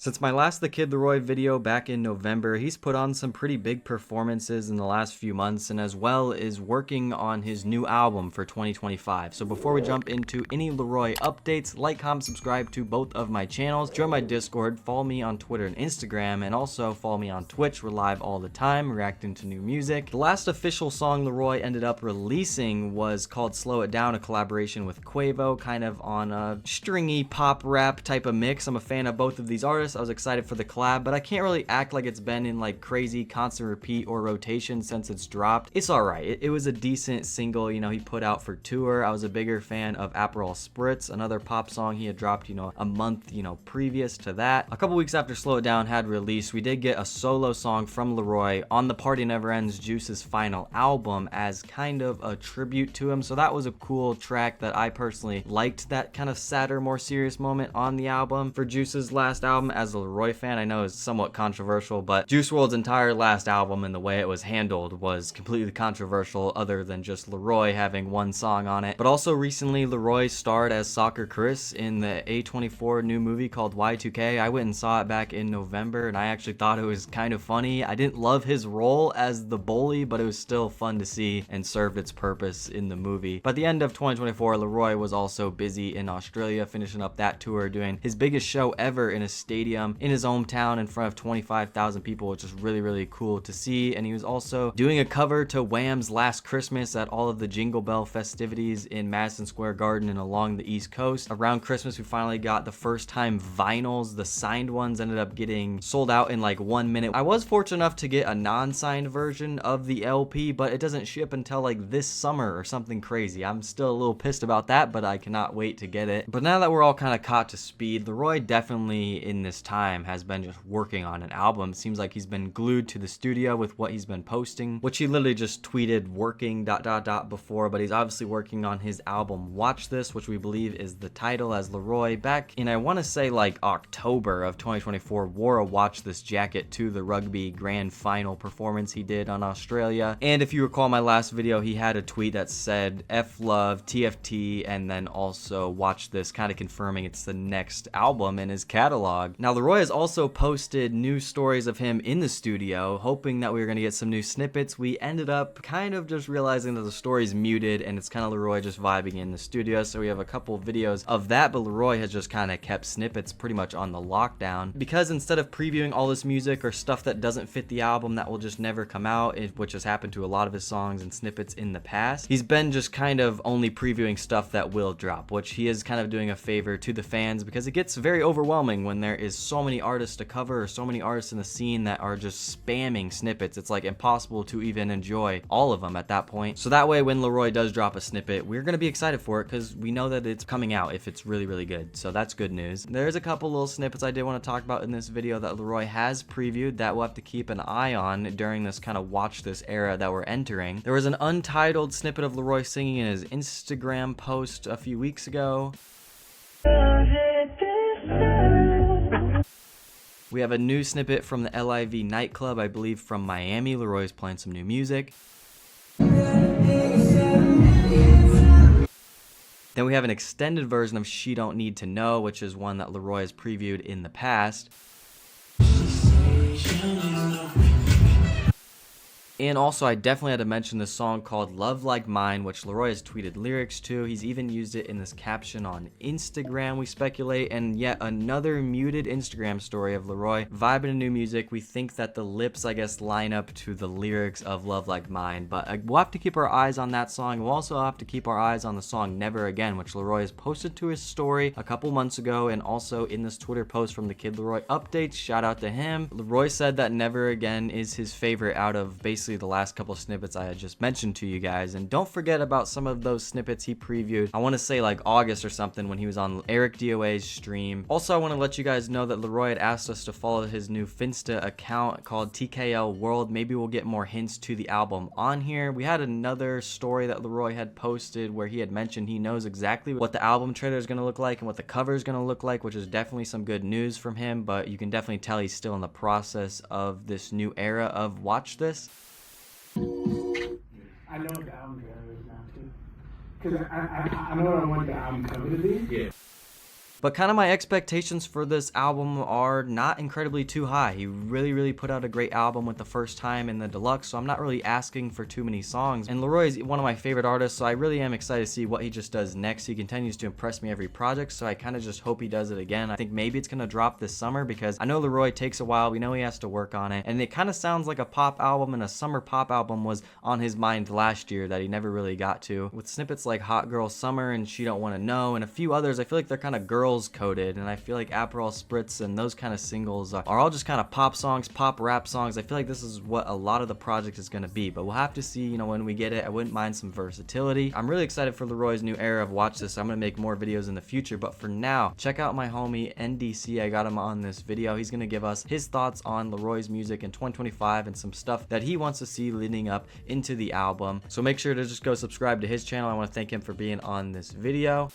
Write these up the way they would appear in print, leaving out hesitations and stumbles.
Since my last The Kid LAROI video back in November, he's put on some pretty big performances in the last few months, and as well is working on his new album for 2025. So before we jump into any LAROI updates, like, comment, subscribe to both of my channels, join my Discord, follow me on Twitter and Instagram, and also follow me on Twitch. We're live all the time, reacting to new music. The last official song LAROI ended up releasing was called Slow It Down, a collaboration with Quavo, kind of on a stringy pop rap type of mix. I'm a fan of both of these artists. I was excited for the collab, but I can't really act like it's been in like crazy constant repeat or rotation since it's dropped. It's alright. It was a decent single, you know, he put out for tour. I was a bigger fan of Aperol Spritz, another pop song he had dropped, you know, a month, you know, previous to that. A couple weeks after Slow It Down had released, we did get a solo song from LAROI on The Party Never Ends, Juice's final album, as kind of a tribute to him. So that was a cool track that I personally liked, that kind of sadder, more serious moment on the album for Juice's last album. As a LAROI fan, I know is somewhat controversial, but Juice WRLD's entire last album and the way it was handled was completely controversial, other than just LAROI having one song on it. But also recently, LAROI starred as Soccer Chris in the A24 new movie called Y2K. I went and saw it back in November, and I actually thought it was kind of funny. I didn't love his role as the bully, but it was still fun to see and served its purpose in the movie. By the end of 2024, LAROI was also busy in Australia, finishing up that tour, doing his biggest show ever in a stadium in his hometown in front of 25,000 people, which is really, really cool to see. And he was also doing a cover to Wham's Last Christmas at all of the Jingle Bell festivities in Madison Square Garden and along the East Coast. Around Christmas, we finally got the first time vinyls. The signed ones ended up getting sold out in like 1 minute. I was fortunate enough to get a non-signed version of the LP, but it doesn't ship until like this summer or something crazy. I'm still a little pissed about that, but I cannot wait to get it. But now that we're all kind of caught to speed, LAROI definitely in this time has been just working on an album. It seems like he's been glued to the studio with what he's been posting, which he literally just tweeted working ... before, but he's obviously working on his album Watch This, which we believe is the title, as LAROI back in, I want to say like October of 2024, wore a Watch This jacket to the rugby grand final performance he did on Australia. And if you recall my last video, he had a tweet that said F love TFT and then also Watch This, kind of confirming it's the next album in his catalog. Now LAROI has also posted new stories of him in the studio, hoping that we were going to get some new snippets. We ended up kind of just realizing that the story's muted and it's kind of LAROI just vibing in the studio, so we have a couple videos of that, but LAROI has just kind of kept snippets pretty much on the lockdown, because instead of previewing all this music or stuff that doesn't fit the album that will just never come out, which has happened to a lot of his songs and snippets in the past, he's been just kind of only previewing stuff that will drop, which he is kind of doing a favor to the fans, because it gets very overwhelming when there is so many artists to cover or so many artists in the scene that are just spamming snippets. It's like impossible to even enjoy all of them at that point. So that way, when LAROI does drop a snippet, we're going to be excited for it because we know that it's coming out if it's really, really good. So that's good news. There's a couple little snippets I did want to talk about in this video that LAROI has previewed that we'll have to keep an eye on during this kind of Watch This era that we're entering. There was an untitled snippet of LAROI singing in his Instagram post a few weeks ago. We have a new snippet from the LIV nightclub, I believe from Miami. LAROI's playing some new music. Then we have an extended version of She Don't Need to Know, which is one that LAROI has previewed in the past. And also, I definitely had to mention this song called Love Like Mine, which LAROI has tweeted lyrics to. He's even used it in this caption on Instagram, we speculate, and yet another muted Instagram story of LAROI vibing to new music. We think that the lips, I guess, line up to the lyrics of Love Like Mine, but we'll have to keep our eyes on that song. We'll also have to keep our eyes on the song Never Again, which LAROI has posted to his story a couple months ago, and also in this Twitter post from the Kid LAROI updates. Shout out to him. LAROI said that Never Again is his favorite out of basically the last couple snippets I had just mentioned to you guys. And don't forget about some of those snippets he previewed, I want to say like August or something, when he was on Eric DOA's stream. Also, I want to let you guys know that LAROI had asked us to follow his new Finsta account called TKL World. Maybe we'll get more hints to the album on here. We had another story that LAROI had posted where he had mentioned he knows exactly what the album trailer is going to look like and what the cover is going to look like, which is definitely some good news from him, but you can definitely tell he's still in the process of this new era of Watch This. I know what the album trailer is now too, because I know what I want the album cover to be. Yeah. But kind of my expectations for this album are not incredibly too high. He really put out a great album with the first time in the deluxe, so I'm not really asking for too many songs. And LAROI is one of my favorite artists, so I really am excited to see what he just does next. He continues to impress me every project, so I kind of just hope he does it again. I think maybe it's gonna drop this summer because I know LAROI takes a while. We know he has to work on it, and it kind of sounds like a pop album, and a summer pop album was on his mind last year that he never really got to. With snippets like Hot Girl Summer and She Don't Wanna Know and a few others, I feel like they're kind of girls coded, and I feel like Aperol Spritz and those kind of singles are all just kind of pop songs, pop rap songs. I feel like this is what a lot of the project is gonna be, but we'll have to see, you know, when we get it. I wouldn't mind some versatility. I'm really excited for LAROI's new era of Watch This. I'm gonna make more videos in the future, but for now, check out my homie NDC. I got him on this video. He's gonna give us his thoughts on LAROI's music in 2025 and some stuff that he wants to see leading up into the album. So make sure to just go subscribe to his channel. I want to thank him for being on this video.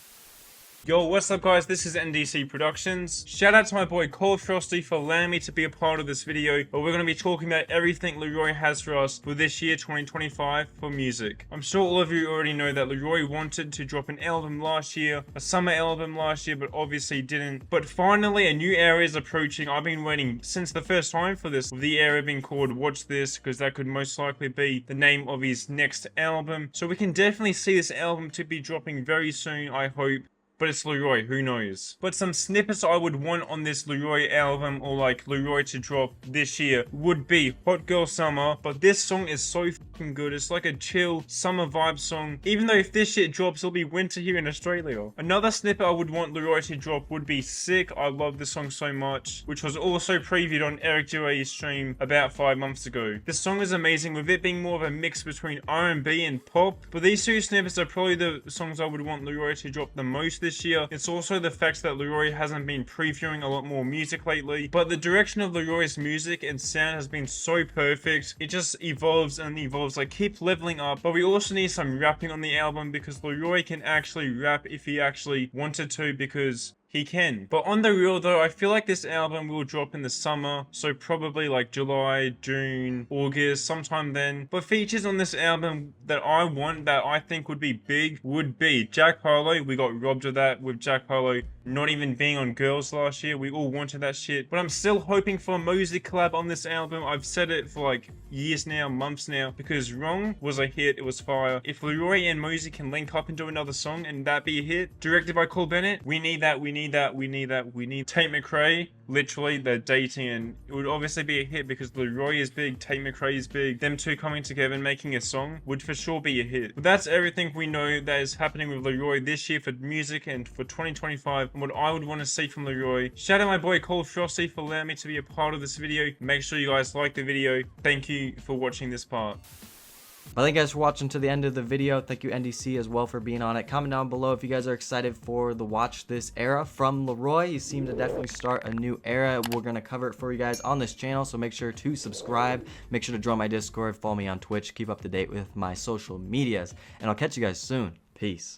Yo, what's up guys, this is NDC Productions. Shout out to my boy Cole Frosty for allowing me to be a part of this video, where we're going to be talking about everything LAROI has for us for this year 2025 for music. I'm sure all of you already know that LAROI wanted to drop an album last year, a summer album last year, but obviously didn't. But finally a new era is approaching. I've been waiting since the first time for this, with the era being called Watch This, because that could most likely be the name of his next album. So we can definitely see this album to be dropping very soon, I hope. But it's LAROI, who knows? But some snippets I would want on this LAROI album, or like LAROI to drop this year, would be Hot Girl Summer. But this song is so fucking good. It's like a chill summer vibe song. Even though if this shit drops, it'll be winter here in Australia. Another snippet I would want LAROI to drop would be Sick. I love this song so much, which was also previewed on Eric Duay's stream about 5 months ago. This song is amazing, with it being more of a mix between R&B and pop. But these two snippets are probably the songs I would want LAROI to drop the most this year. It's also the fact that LAROI hasn't been previewing a lot more music lately, but the direction of LAROI's music and sound has been so perfect. It just evolves and evolves, like keep leveling up. But we also need some rapping on the album, because LAROI can actually rap if he actually wanted to, because he can. But on the real though, I feel like this album will drop in the summer, so probably like July, June, August, sometime then. But features on this album that I want, that I think would be big, would be Jack Harlow. We got robbed of that with Jack Harlow not even being on Girls last year. We all wanted that shit. But I'm still hoping for a Mosey collab on this album. I've said it for like years now, months now, because Wrong was a hit, it was fire. If LAROI and Mosey can link up and do another song and that be a hit, directed by Cole Bennett, we need that, we need Tate McRae. Literally, they're dating, and it would obviously be a hit because LAROI is big, Tate McRae is big. Them two coming together and making a song would for sure be a hit. But that's everything we know that is happening with LAROI this year for music and for 2025, and what I would want to see from LAROI. Shout out my boy Cole Frosty for allowing me to be a part of this video. Make sure you guys like the video. Thank you for watching this part. Well, thank you guys for watching to the end of the video. Thank you NDC as well for being on it. Comment down below if you guys are excited for the Watch This era from LAROI. You seem to definitely start a new era. We're going to cover it for you guys on this channel, so make sure to subscribe. Make sure to join my Discord, follow me on Twitch, keep up to date with my social medias, and I'll catch you guys soon. Peace.